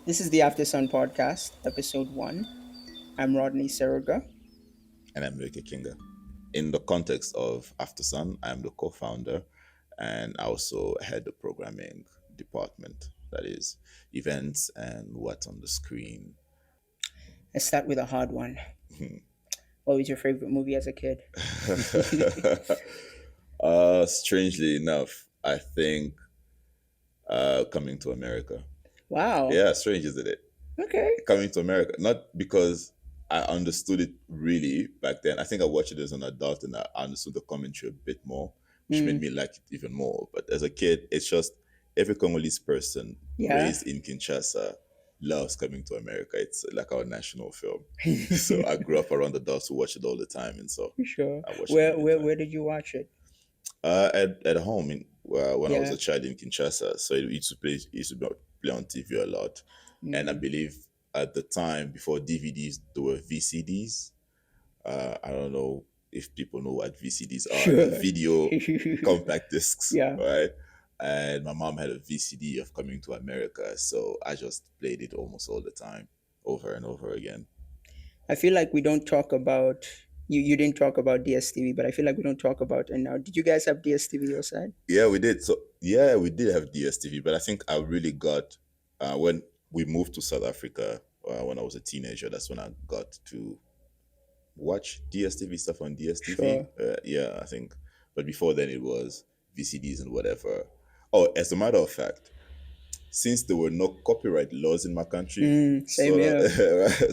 This is the Aftersun podcast, episode one. I'm Rodney Seroga. And I'm Loic Kinga. In the context of Aftersun, I'm the co-founder and I also head the programming department, that is events and what's on the screen. Let's start with a hard one. What was your favorite movie as a kid? Strangely enough, I think Coming to America. Wow. Yeah, strange, isn't it? Okay. Coming to America, not because I understood it really back then. I think I watched it as an adult and I understood the commentary a bit more, which made me like it even more. But as a kid, it's just every Congolese person Yeah. raised in Kinshasa loves Coming to America. It's like our national film. So I grew up around adults who watch it all the time, and so Sure. I watched Where it where anytime. where did you watch it? At home when I was Yeah. a child in Kinshasa, so it used to play on TV a lot, and I believe at the time before DVDs there were VCDs. I don't know if people know what VCDs are, Sure. video compact discs, Yeah. right? And my mom had a VCD of Coming to America, so I just played it almost all the time, over and over again. I feel like we don't talk about you didn't talk about DSTV, but I feel like we don't talk about it now. Did you guys have DSTV your side? Yeah, we did. So yeah, we did have DSTV, but I think I really got when we moved to South Africa when I was a teenager. That's when I got to watch DSTV stuff on DSTV. Sure. Yeah, I think. But before then, it was VCDs and whatever. Oh, as a matter of fact, since there were no copyright laws in my country, Same here.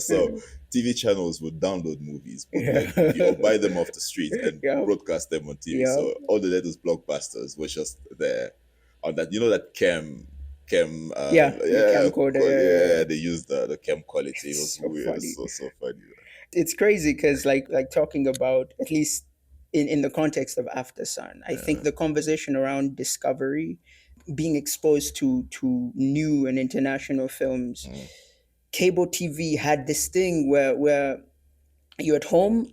so TV channels would download movies, Yeah. bootleg movie, or buy them off the street and Yeah. broadcast them on TV. Yeah. So all the latest blockbusters were just there on that. You know that chem. Yeah, the camcorder, yeah. They used the chem quality. It was So weird. funny. So funny. It's crazy because like talking about, at least in the context of Aftersun, I think the conversation around discovery, being exposed to new and international films, cable TV had this thing where you're at home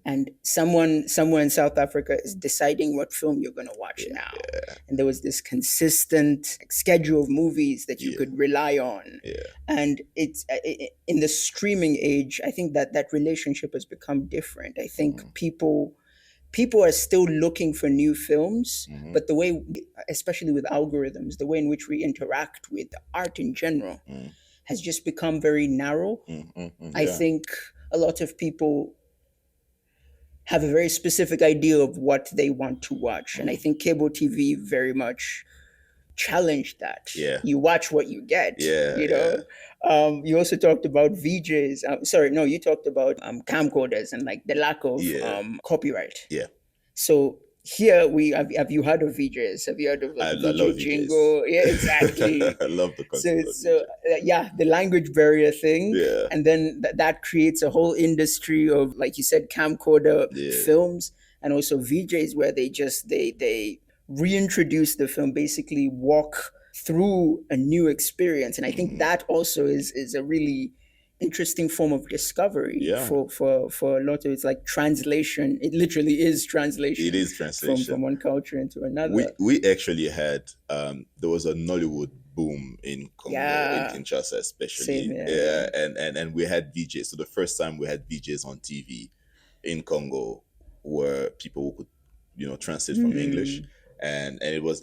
and someone somewhere in South Africa is deciding what film you're going to watch now. And there was this consistent schedule of movies that you could rely on. Yeah. And it's in the streaming age, I think that relationship has become different. I think people are still looking for new films, but the way, especially with algorithms, the way in which we interact with art in general has just become very narrow. I Yeah. think a lot of people have a very specific idea of what they want to watch. And I think cable TV very much challenged that. Yeah. You watch what you get. Yeah, You know? You also talked about VJs. You talked about camcorders and like the lack of Yeah. copyright. Yeah. So here we have you heard of VJs? Have you heard of I like love VJ VJs. jingle? Yeah, exactly. I love the So concept. so yeah, the language barrier thing, Yeah. and then that creates a whole industry of, like you said, camcorder films, and also VJs where they reintroduce the film, basically walk through a new experience, and I think that also is a really interesting form of discovery for a lot of, it's like translation. It literally is translation. It is translation from one culture into another. We actually had there was a Nollywood boom in Congo, Yeah. in Kinshasa especially. Same here. Yeah, and we had VJs. So the first time we had VJs on TV in Congo were people who could translate from English. And it was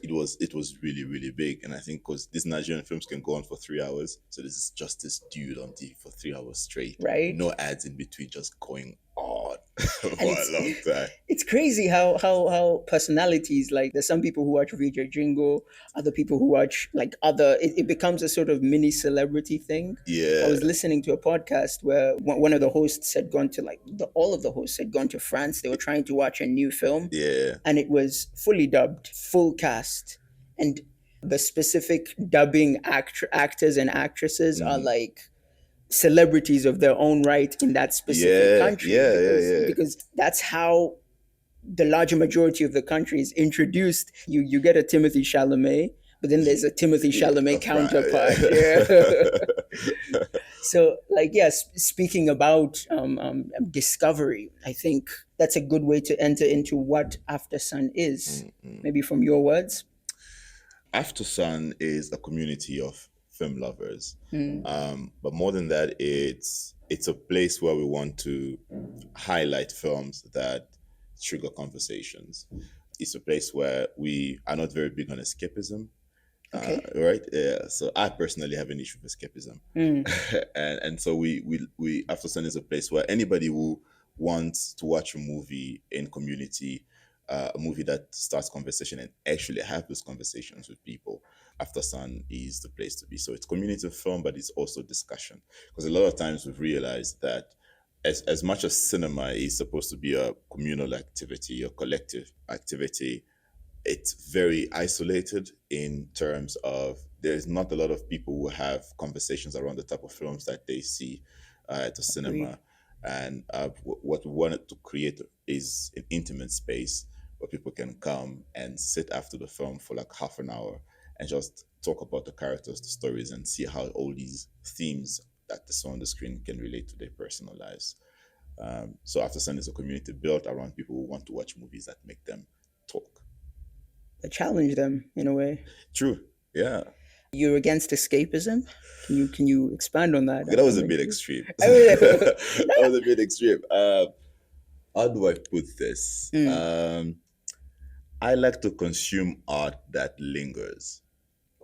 really, really big. And I think because these Nigerian films can go on for 3 hours, so this is just this dude on TV for 3 hours straight, Right. no ads in between, just going on for And a long time. It's crazy how personalities, like there's some people who watch VJ Jingle, other people who watch like it becomes a sort of mini celebrity thing. Yeah. I was listening to a podcast where one of the hosts had gone to all of the hosts had gone to France. They were trying to watch a new film. Yeah. And it was fully dubbed, full cast. And the specific dubbing actors and actresses are like celebrities of their own right in that specific country. Because that's how the larger majority of the country is introduced. You get a Timothy Chalamet, but then there's a Timothy Chalamet counterpart. Yeah. So, speaking about discovery, I think that's a good way to enter into what Aftersun is. Maybe from your words. Aftersun is a community of film lovers. Mm. But more than that, it's a place where we want to highlight films that trigger conversations. It's a place where we are not very big on escapism. Okay. Right? Yeah. So I personally have an issue with escapism, Mm. and so we Aftersun is a place where anybody who wants to watch a movie in community, a movie that starts conversation and actually have those conversations with people, Aftersun is the place to be. So it's community film, but it's also discussion, because a lot of times we've realized that as much as cinema is supposed to be a communal activity, a collective activity, it's very isolated in terms of there's not a lot of people who have conversations around the type of films that they see at the Agreed. cinema. And what we wanted to create is an intimate space where people can come and sit after the film for like half an hour and just talk about the characters, the stories, and see how all these themes that they saw on the screen can relate to their personal lives. So Aftersun is a community built around people who want to watch movies that make them talk. Challenge them in a way. True. Yeah. You're against escapism. Can you expand on that? Okay, that was a bit extreme. I mean, That was a bit extreme. How do I put this? I like to consume art that lingers.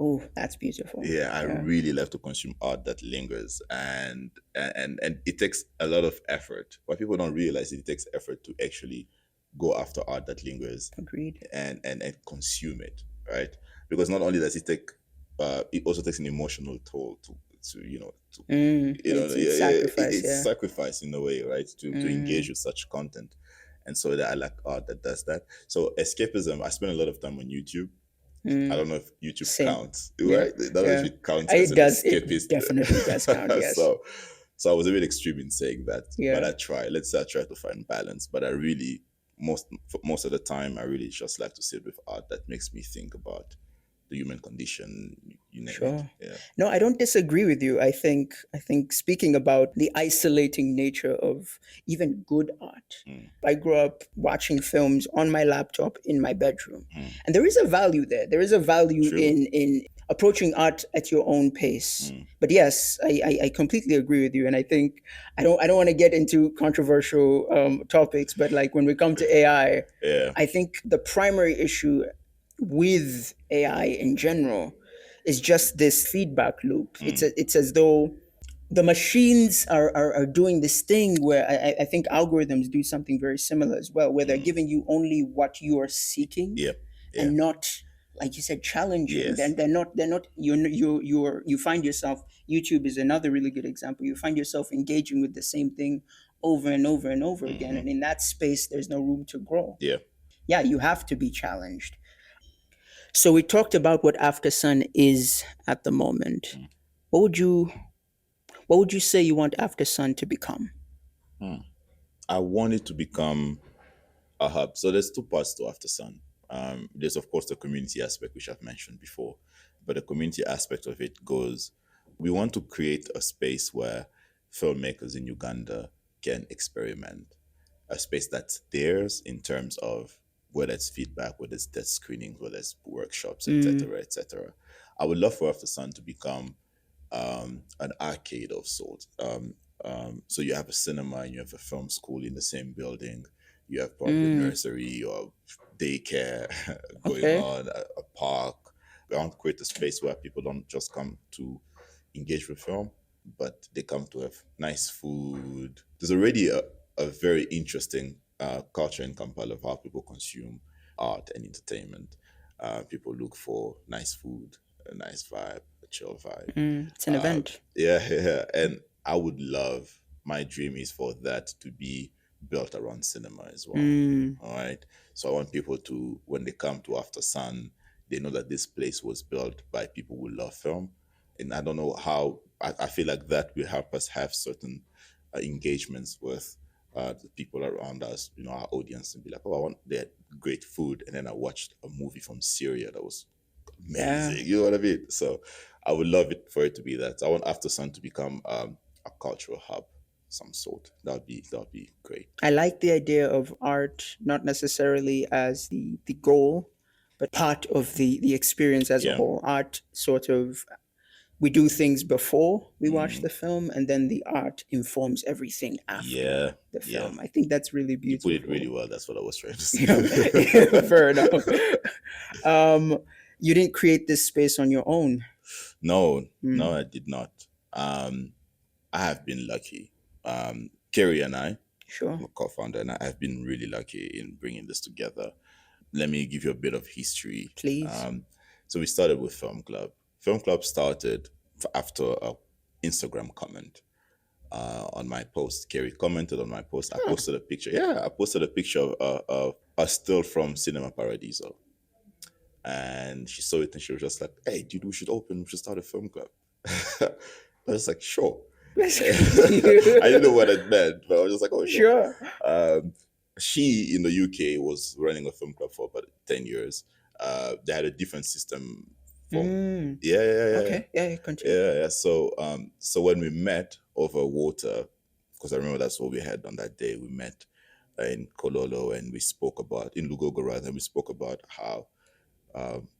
oh, that's beautiful. Yeah, I Yeah. really love to consume art that lingers, and it takes a lot of effort. What people don't realize, it takes effort to actually go after art that lingers Agreed. and consume it, right? Because not only does it take, it also takes an emotional toll to It's sacrifice. it's Yeah. sacrifice in a way, right? To engage with such content, and so that I like art that does that. So escapism, I spend a lot of time on YouTube. I don't know if YouTube Same. counts, Yeah. right? I don't know if it counts It as an does. escapist. It definitely does count. Yes. So I was a bit extreme in saying that, Yeah. but I try. Let's say I try to find balance. But I really most of the time, I really just like to sit with art that makes me think about the human condition. You name Sure. it. Yeah. No, I don't disagree with you. I think speaking about the isolating nature of even good art. I grew up watching films on my laptop in my bedroom. And there is a value there. There is a value True. in approaching art at your own pace. But yes, I completely agree with you. And I think I don't want to get into controversial topics, but like when we come to AI, Yeah. I think the primary issue with AI in general is just this feedback loop. It's as though the machines are doing this thing where I think algorithms do something very similar as well, where they're giving you only what you are seeking Yeah. Yeah. and not, like you said, challenging. Yes. They're not you find yourself, YouTube is another really good example. You find yourself engaging with the same thing over and over and over again. And in that space there's no room to grow. Yeah. Yeah, you have to be challenged. So we talked about what Aftersun is at the moment. What would you say you want Aftersun to become? I want it to become a hub. So there's two parts to Aftersun. There's of course the community aspect, which I've mentioned before, but the community aspect of it goes, we want to create a space where filmmakers in Uganda can experiment, a space that's theirs in terms of whether it's feedback, whether it's test screenings, whether it's workshops, etc., etc. I would love for Aftersun to become an arcade of sorts. So you have a cinema and you have a film school in the same building. You have probably nursery or daycare going Okay. on, a park. We want to create a space where people don't just come to engage with film, but they come to have nice food. There's already a very interesting culture in Kampala of how people consume art and entertainment. People look for nice food, a nice vibe, a chill vibe. It's an event. Yeah. And I would love, my dream is for that to be built around cinema as well. All right. So I want people to, when they come to Aftersun, they know that this place was built by people who love film. And I don't know how, I feel like that will help us have certain engagements with the people around us, our audience, and be like, oh, I want that great food. And then I watched a movie from Syria that was amazing. You know what I mean? So I would love it for it to be that. I want Aftersun to become a cultural hub of some sort. That would be great. I like the idea of art not necessarily as the goal, but part of the experience as a Yeah. whole. Art sort of we do things before we watch the film, and then the art informs everything after Yeah, the yeah. film. I think that's really You put it really beautiful. well. That's what I was trying to Yeah, say. fair enough. You didn't create this space on your own. No, no, Mm, I did not. Um, I have been lucky. Kerry and I, sure, my co-founder, and I have been really lucky in bringing this together. Let me give you a bit of history. please. So we started with Film Club. Film Club started after a Instagram comment on my post. Kerry commented on my post. I Huh. posted a picture. Yeah, I posted a picture of a still from Cinema Paradiso. And she saw it and she was just like, "Hey, dude, we should start a film club." I was like, "Sure." I didn't know what it meant, but I was just like, "Oh, sure." Sure. Um, she in the UK was running a film club for about 10 years. They had a different system from, Mm, yeah. okay. Yeah, continue. Yeah. So when we met over water, because I remember that's what we had on that day, we met in Kololo and we spoke about, in Lugogo rather, and we spoke about how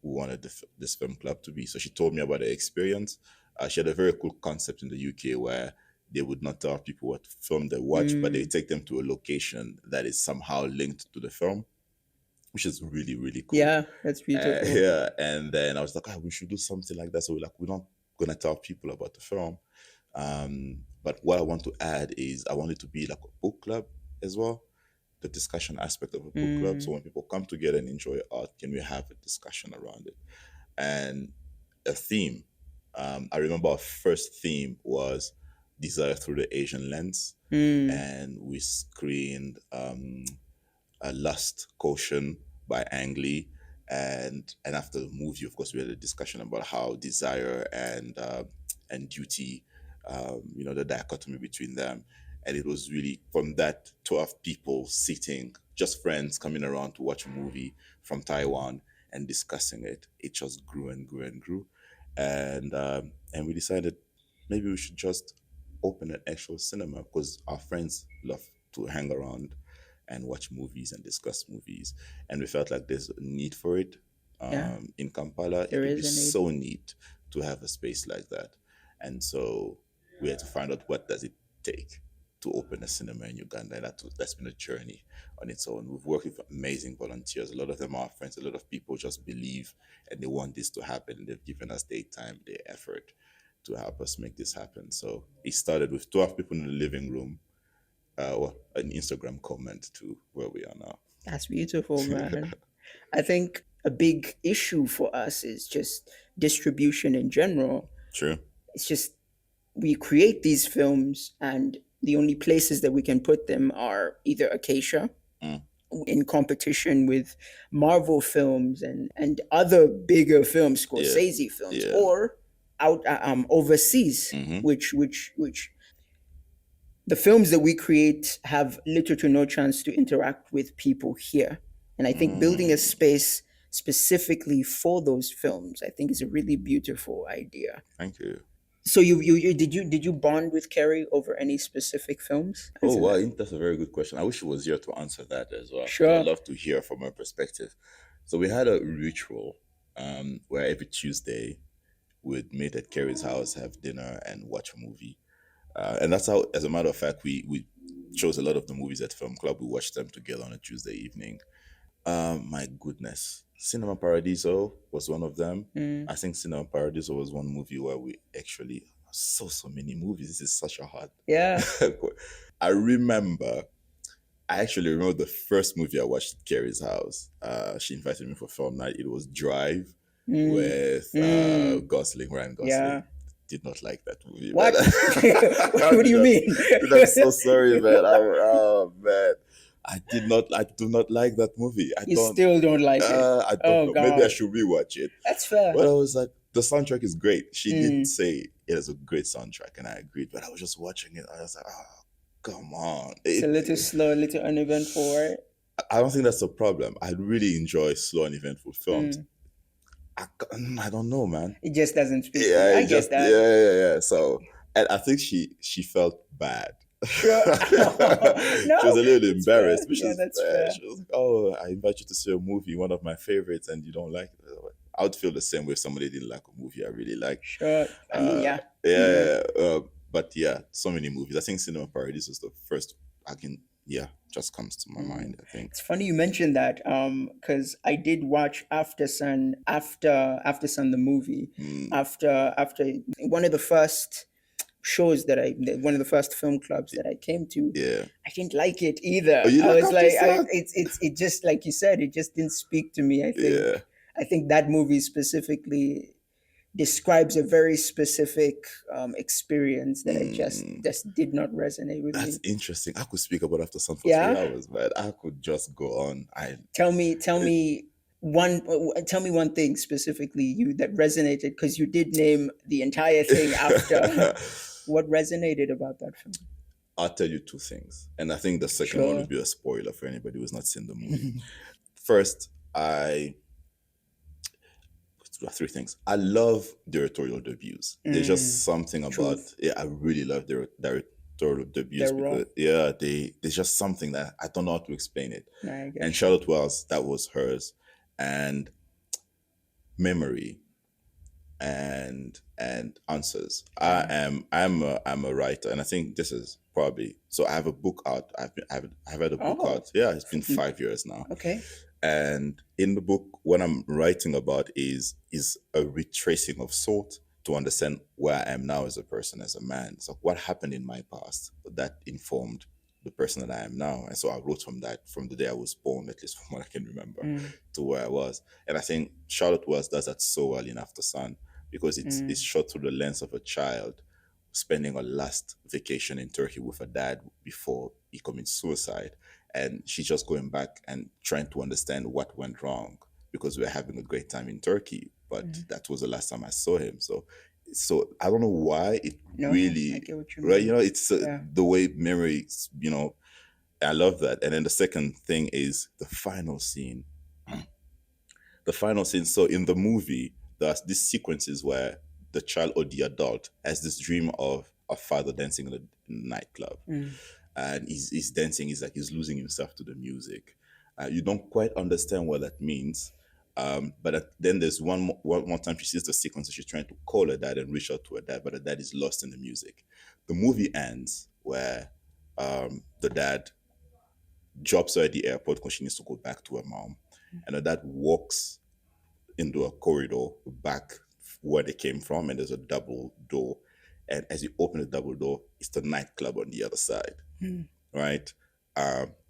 we wanted this film club to be. So she told me about the experience. She had a very cool concept in the UK where they would not tell people what film they watch, but they Mm, take them to a location that is somehow linked to the film, which is really, really cool. yeah, that's beautiful. Yeah, and then I was like, we should do something like that. So we're not gonna tell people about the film. But what I want to add is I want it to be like a book club as well, the discussion aspect of a book club. So Mm, when people come together and enjoy art, can we have a discussion around it? And a theme. I remember our first theme was Desire Through the Asian Lens, mm, and we screened a Lust Caution by Ang Lee. And after the movie, of course, we had a discussion about how desire and duty, the dichotomy between them. And it was really from that 12 people sitting, just friends coming around to watch a movie from Taiwan and discussing it. It just grew and grew and grew, and we decided maybe we should just open an actual cinema because our friends love to hang around and watch movies and discuss movies. And we felt like there's a need for it. yeah, In Kampala, it there would be is a need. so neat to have a space like that. And so we had to find out what does it take to open a cinema in Uganda. And that's been a journey on its own. We've worked with amazing volunteers. A lot of them are friends. A lot of people just believe and they want this to happen. They've given us their time, their effort to help us make this happen. So it started with 12 people in the living room, or an Instagram comment to where we are now. That's beautiful, man. I think a big issue for us is just distribution in general. True. It's just we create these films, and the only places that we can put them are either Acacia Mm. in competition with Marvel films and other bigger films, Yeah. Scorsese films, Yeah. or out overseas, Mm-hmm. which the films that we create have little to no chance to interact with people here. And I think building a Mm. space specifically for those films, I think is a really beautiful idea. Thank you. So you bond with Kerry over any specific films? Oh, Isn't wow. that That's a very good question. I wish she was here to answer that as well, because I'd sure? love to hear from her perspective. So we had a ritual where every Tuesday we'd meet at Kerry's house, have dinner, and watch a movie. And that's how, as a matter of fact, we chose a lot of the movies at Film Club. We watched them together on a Tuesday evening. My goodness. Cinema Paradiso was one of them. Mm, I think Cinema Paradiso was one movie where we actually saw so many movies. This is such a hard. yeah. I remember, I actually remember the first movie I watched at Carrie's house. She invited me for film night. It was Drive Mm, with mm, Gosling, Ryan yeah. Gosling. Did not like that movie, man. What? What do you mean? Dude, I'm so sorry, man. Oh man, I do not like that movie. You still don't like it? I don't Oh know. Maybe I God, should rewatch it. that's fair. But I was like, the soundtrack is great. She did Mm, say it is a great soundtrack, and I agreed. But I was just watching it. I was like, oh, come on. it's a little slow, a little uneventful, right? I don't think that's a problem. I really enjoy slow and eventful films. Mm, I don't know, man. it just doesn't speak to you. Yeah, I it get just that. yeah. So, and I think she felt bad. Sure. She was No, a little it's fair. embarrassed, which Yeah, is that's fair. fair. She was like, "Oh, I invite you to see a movie, one of my favorites, and you don't like it." I was like, I would feel the same way if somebody didn't like a movie I really like. Sure. I mean, Uh, yeah. yeah, but yeah, so many movies. I think Cinema Paradies was the first I can, yeah, just comes to my mind, I think. It's funny you mentioned that, because I did watch After Sun the movie, Mm, after one of the first shows one of the first film clubs that I came to. yeah. I didn't like it Oh, either. you I like was After like, Sun? it just like you said, it just didn't speak to me. Yeah. I think that movie specifically describes a very specific experience that I just Mm, just did not resonate with that's me. interesting. I could speak about After Sun for three Yeah, hours, man. I could just go on. tell me tell me one thing specifically you that resonated, because you did name the entire thing after. What resonated about that film? I'll tell you two things. And I think the second one Sure. would be a spoiler for anybody who's not seen the movie. First, three things. I love directorial debuts. There's just something about, Truth. yeah, I really love directorial debuts They're raw. because, yeah, there's just something that I don't know how to explain it. I get And you. Charlotte Wells, that was hers. And Memory and Answers. I'm a writer, and I think this is probably, so I have a book out. I've had a book Oh. out. Yeah, it's been 5 years now. Okay. And in the book, what I'm writing about is a retracing of sort to understand where I am now as a person, as a man. So what happened in my past that informed the person that I am now. And so I wrote from the day I was born, at least from what I can remember, to where I was. And I think Charlotte Wells does that so well in Aftersun, because it's shot through the lens of a child spending a last vacation in Turkey with her dad before he commits suicide. And she's just going back and trying to understand what went wrong, because we're having a great time in Turkey, but that was the last time I saw him. So I don't know why it No, I really, get what you right? mean. You know, it's Yeah. the way Memory, you know, I love that. And then the second thing is the final scene. The final scene. So in the movie, there's these sequences where the child or the adult has this dream of a father dancing in a nightclub. And he's dancing, he's losing himself to the music. You don't quite understand what that means. Then there's one time she sees the sequence and she's trying to call her dad and reach out to her dad, but her dad is lost in the music. The movie ends where the dad drops her at the airport because she needs to go back to her mom. And her dad walks into a corridor back where they came from, and there's a double door. And as you open the double door, it's the nightclub on the other side, right?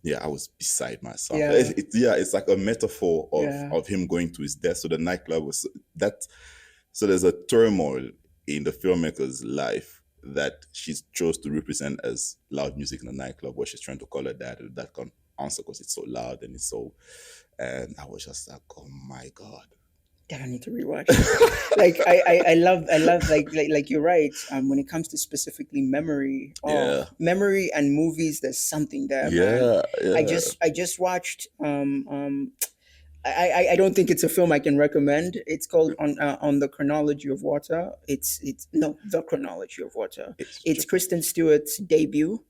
Yeah, I was beside myself. Yeah. It's like a metaphor of Yeah. of him going to his death. So the nightclub was that. So there's a turmoil in the filmmaker's life that she chose to represent as loud music in a nightclub, where she's trying to call her dad, and that can't answer because it's so loud and it's so. And I was just like, oh my god. That I need to rewatch. Like I love like you're right. When it comes to specifically memory, Yeah. memory and movies, there's something there, man. Yeah. I just watched I don't think it's a film I can recommend. It's called on the Chronology of Water. It's no, The Chronology of Water. It's Kristen Stewart's debut.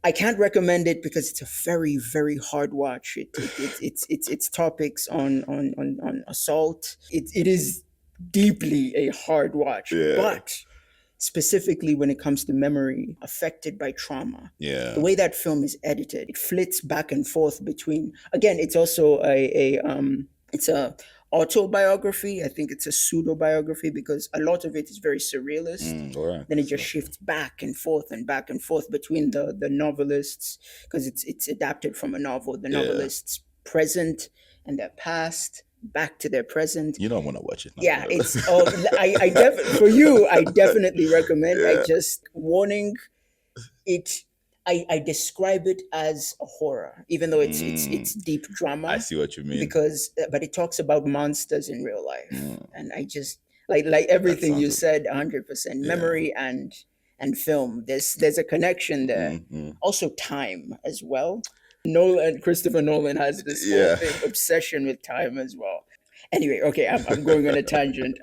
I can't recommend it because it's a very, very hard watch. It's topics on assault. It is deeply a hard watch. Yeah. But specifically when it comes to memory affected by trauma, Yeah. the way that film is edited, it flits back and forth between. Again, it's also it's a autobiography. I think it's a pseudo biography because a lot of it is very surrealist. All right. Then it just shifts back and forth between the novelists, because it's adapted from a novel. The Yeah. novelists' present and their past back to their present. You don't want to watch it now. Yeah, it's for you. I definitely recommend. I Yeah. just warning it. I describe it as a horror, even though it's deep drama. I see what you mean. Because but it talks about monsters in real life, and I just like everything you sounds- said, 100%. Memory and film. There's a connection there. Also, time as well. Christopher Nolan has this whole Yeah. thing, obsession with time as well. Anyway, okay, I'm going on a tangent.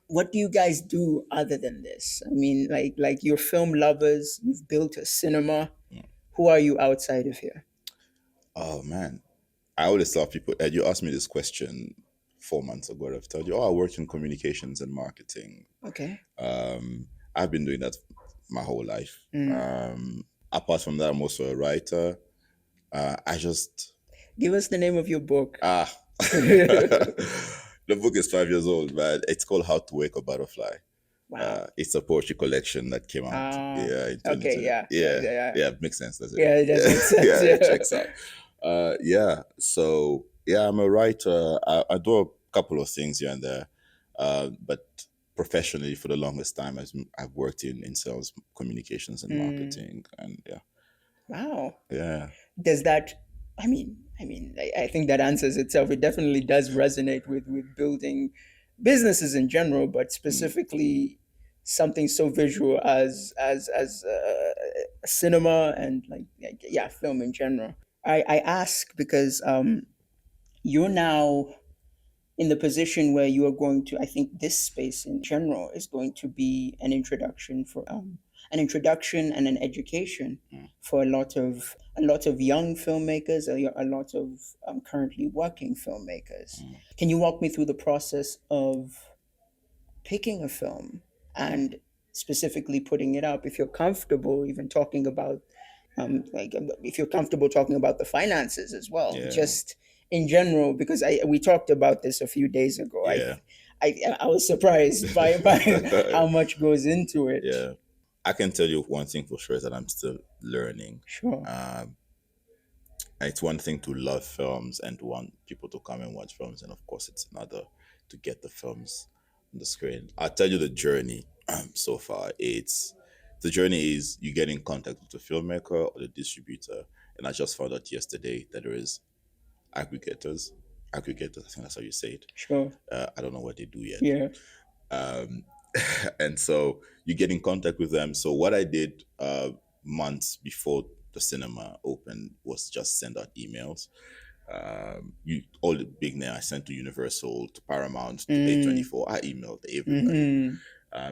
What do you guys do other than this? I mean, like you're film lovers. You've built a cinema. Who are you outside of here? Oh man, I always tell people. You asked me this question 4 months ago. I've told you, I work in communications and marketing. Okay. I've been doing that my whole life. Mm. Apart from that, I'm also a writer. I just Give us the name of your book. The book is 5 years old, but it's called How to Wake a Butterfly. Wow. It's a poetry collection that came out, in Okay. 2020. Yeah. Yeah, makes sense, does it? Yeah, it does make sense. Yeah, Yeah. it checks out. So yeah, I'm a writer. I do a couple of things here and there, but professionally, for the longest time, I've worked in sales, communications, and marketing, and yeah. Wow. Yeah. Does that? I think that answers itself. It definitely does resonate with building businesses in general, but specifically something so visual as cinema and yeah, film in general. I ask because you're now in the position where you are going to, I think this space in general is going to be an introduction and an education for a lot of young filmmakers, a lot of currently working filmmakers. Can you walk me through the process of picking a film and specifically putting it up, if you're comfortable even talking about if you're comfortable talking about the finances as well, Yeah. just in general, because we talked about this a few days ago. Yeah. I was surprised by how much goes into it. Yeah. I can tell you one thing for sure is that I'm still learning. Sure. It's one thing to love films and to want people to come and watch films, and of course, it's another to get the films on the screen. I'll tell you the journey so far. The journey is you get in contact with the filmmaker or the distributor, and I just found out yesterday that there is aggregators. Aggregators, I think that's how you say it. Sure. I don't know what they do yet. Yeah. And so you get in contact with them. So what I did months before the cinema opened was just send out emails. All the big names I sent to Universal, to Paramount, to A24. I emailed everybody,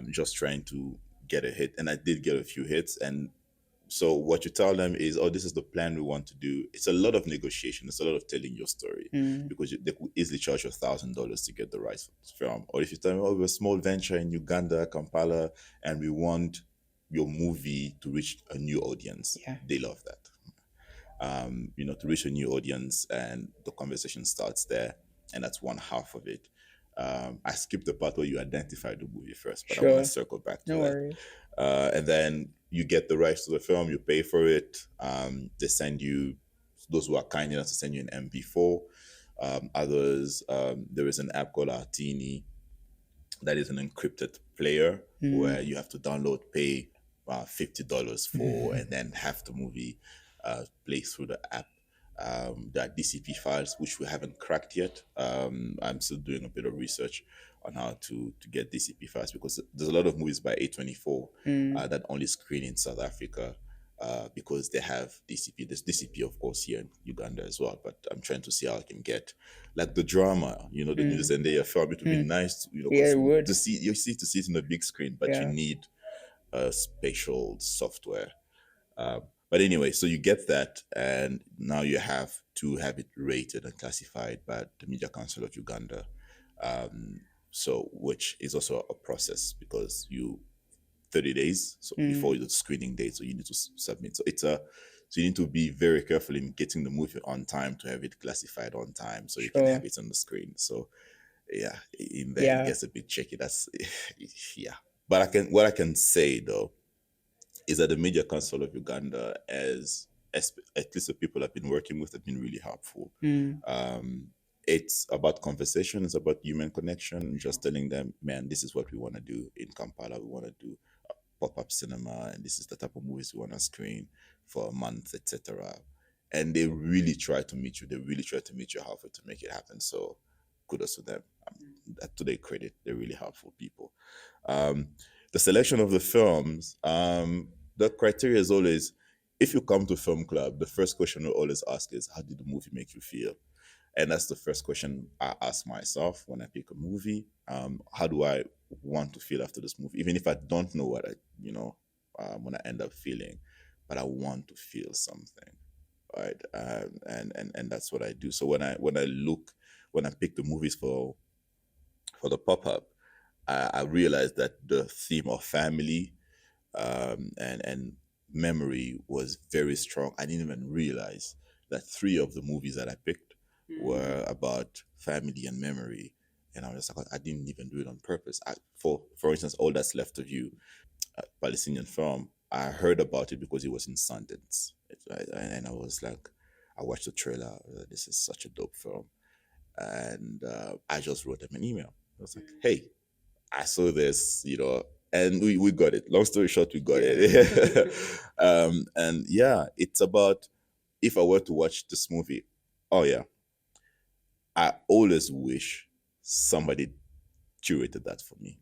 just trying to get a hit, and I did get a few hits. And so what you tell them is, oh, this is the plan we want to do. It's a lot of negotiation. It's a lot of telling your story, because they could easily charge you $1,000 to get the rights for this film. Or if you tell me, oh, we're a small venture in Uganda, Kampala, and we want your movie to reach a new audience. Yeah. They love that. To reach a new audience, and the conversation starts there, and that's one half of it. I skipped the part where you identify the movie first, but I want to circle back to No that. worries. And then you get the rights to the film, you pay for it. They send you, those who are kind enough to send you an MP4. Others, there is an app called Artini that is an encrypted player where you have to download, pay $50 for, and then have the movie play through the app. There are DCP files which we haven't cracked yet. I'm still doing a bit of research on how to get DCP files, because there's a lot of movies by A24 that only screen in South Africa because they have DCP. There's DCP, of course, here in Uganda as well, but I'm trying to see how I can get like the drama, the new Zendaya film. It would be nice, Yeah, it would. to see it in the big screen, but you need spatial software. But anyway, so you get that, and now you have to have it rated and classified by the Media Council of Uganda. So which is also a process, because 30 days before the screening date, so you need to submit. So so you need to be very careful in getting the movie on time to have it classified on time, so you can have it on the screen. So yeah, in there it gets a bit tricky. That's yeah. But what I can say though is that the Media Council of Uganda, as at least the people I've been working with, have been really helpful. It's about conversation, it's about human connection, and just telling them, man, this is what we want to do in Kampala. We want to do a pop-up cinema, and this is the type of movies we want to screen for a month, etc. And they really try to meet you. They really try to meet you halfway to make it happen. So kudos to them. To their credit, they're really helpful people. The selection of the films, the criteria is always, if you come to film club, the first question we always ask is, how did the movie make you feel? And that's the first question I ask myself when I pick a movie. How do I want to feel after this movie? Even if I don't know what when I end up feeling, but I want to feel something, right? And that's what I do. So when I pick the movies for for the pop-up, I realized that the theme of family and memory was very strong. I didn't even realize that three of the movies that I picked were about family and memory. And I was like, I didn't even do it on purpose. For instance, All That's Left of You, a Palestinian film, I heard about it because it was in Sundance. And I was like, I watched the trailer. This is such a dope film. And I just wrote them an email. I was like, hey, I saw this, and we got it. Long story short, we got it. And yeah, it's about, if I were to watch this movie, oh yeah, I always wish somebody curated that for me.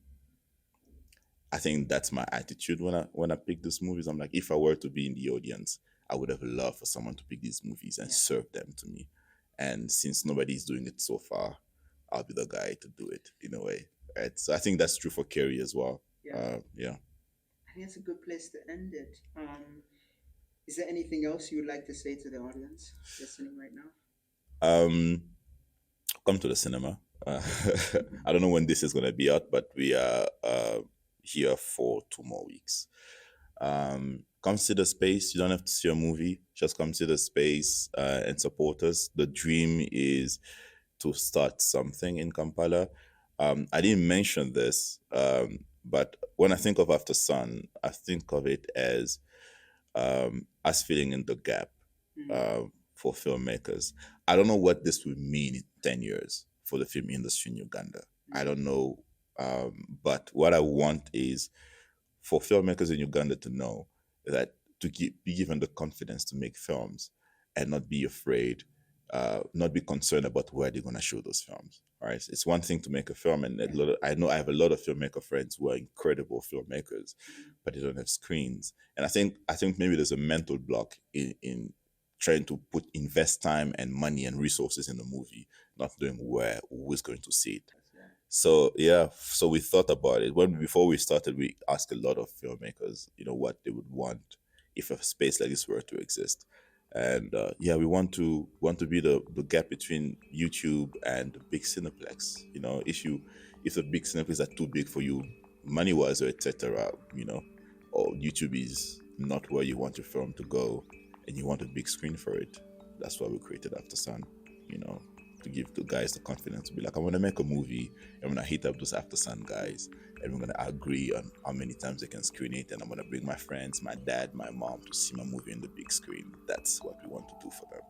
I think that's my attitude when I pick these movies. I'm like, if I were to be in the audience, I would have loved for someone to pick these movies and serve them to me. And since nobody's doing it so far, I'll be the guy to do it in a way. Right. So I think that's true for Kerry as well. Yeah. I think that's a good place to end it. Is there anything else you would like to say to the audience listening right now? Come to the cinema. I don't know when this is going to be out, but we are here for 2 more weeks. Come see the space. You don't have to see a movie. Just come see the space and support us. The dream is to start something in Kampala. I didn't mention this, but when I think of Aftersun, I think of it as us filling in the gap for filmmakers. I don't know what this would mean in 10 years for the film industry in Uganda. I don't know. But what I want is for filmmakers in Uganda to know that be given the confidence to make films and not be afraid, not be concerned about where they're going to show those films. All right, it's one thing to make a film, and I know I have a lot of filmmaker friends who are incredible filmmakers, but they don't have screens. And I think maybe there's a mental block in trying to invest time and money and resources in the movie, not knowing who is going to see it. So yeah, so we thought about it. Before we started, we asked a lot of filmmakers, what they would want if a space like this were to exist. And yeah, we want to be the gap between YouTube and the big Cineplex. If the big Cineplex are too big for you, money wise or etc. Or YouTube is not where you want your film to go, and you want a big screen for it. That's why we created Aftersun. To give the guys the confidence to be like, I want to make a movie. I'm going to hit up those Aftersun guys, and we're going to agree on how many times they can screen it. And I'm going to bring my friends, my dad, my mom to see my movie in the big screen. That's what we want to do for them.